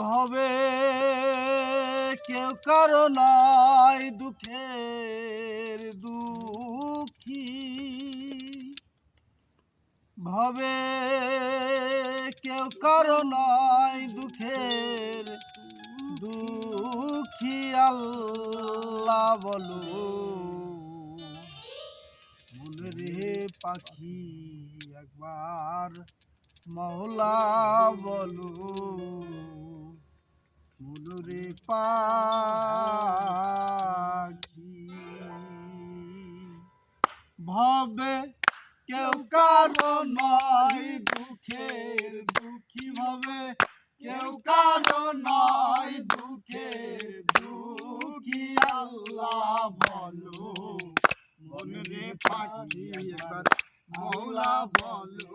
ভবে কেউ কারো নয় দুঃখের দুঃখী, ভবে কেউ কারো নয় দুঃখের দুঃখী। আল্লাহ বলো মনের পাখি একবার মওলা বলো, মনের পাখি। ভবে কেউ কারো নয় দুঃখের দুঃখী, ভবে কেউ কারো নয় দুঃখের দুঃখী। আল্লাহ বলো মনের পাখি একবার মওলা বলো,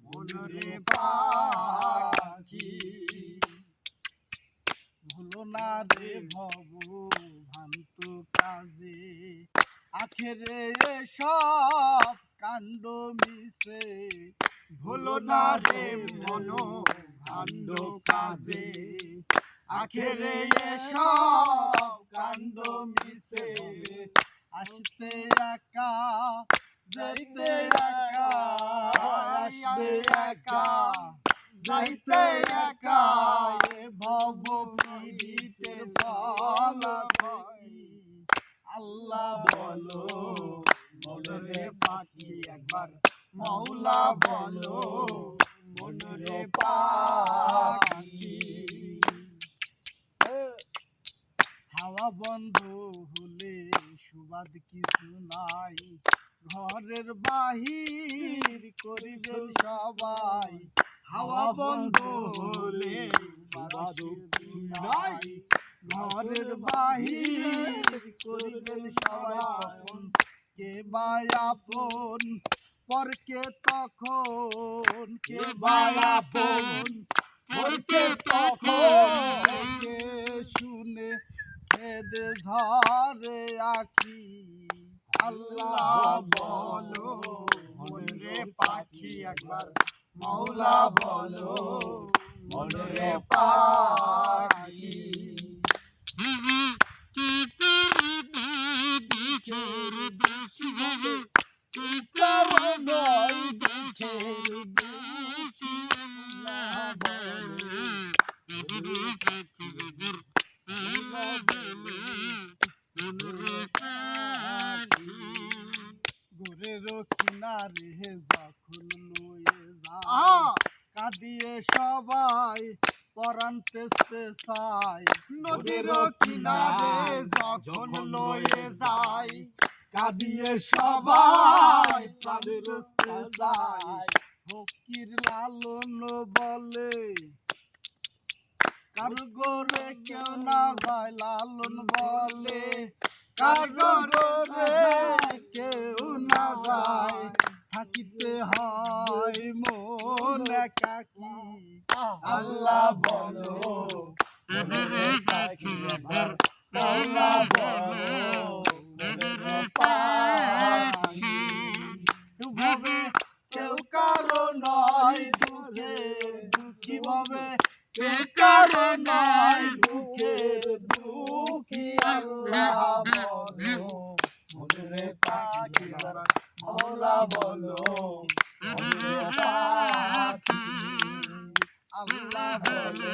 মনের পাখি। ভুলো না রে ভব ভ্রান্ত কাজে, আখেরে সব কাণ্ড মিশে। ভুলো না রে মন ভাণ্ড কাজে, আখেরে সব কাণ্ড মিশে। আসতে একা যাইতে একা, আসবে একা যাইতে একা। এ ভব পীড়িতের ফলাফল। আল্লাহ বলো মনের পাখি একবার মওলা বলো, মনের পাখি। হাওয়া বন্ধ হলে সুবাদ কিছু নাই, ঘরের বাহির করিবেন সবাই। হাওয়া বন্ধ হলে সুবাদ কিছু নাই, ঘরের বাহির করিবেন সবাই। তখন কে বা আপন পরকে তখন, কে বা আপন পরকে তখন। কে শুনে খেদে ঝরে আখি। আল্লাহ বলো মনের পাখি একবার মওলা বলো, মনের পাখি। গোরের কিনারে যখন লয়ে যায়, কাঁদিয়ে সবাই পরাণ তেজতে চায়। নদীর কিনারে যখন লয়ে যায়, কাঁদিয়ে সবাই প্রাণ তেজতে যায়। ফকির লালন বলে কারো গোরে কেউ না যায়, লালন বলে কারো গোরে কেউ না যায়। থাকিতে হয় মন একাকী। আল্লাহ বলো মনের পাখি একবার মওলা বলো, মনের পাখি। ভবে কেউ কারো নয় দুঃখের দুঃখী, ভবে কেউ কারো নয় দুঃখের দুঃখী। আল্লাহ বলো মনের পাখি মওলা বলো, মনের পাখি। আল্লাহ বলো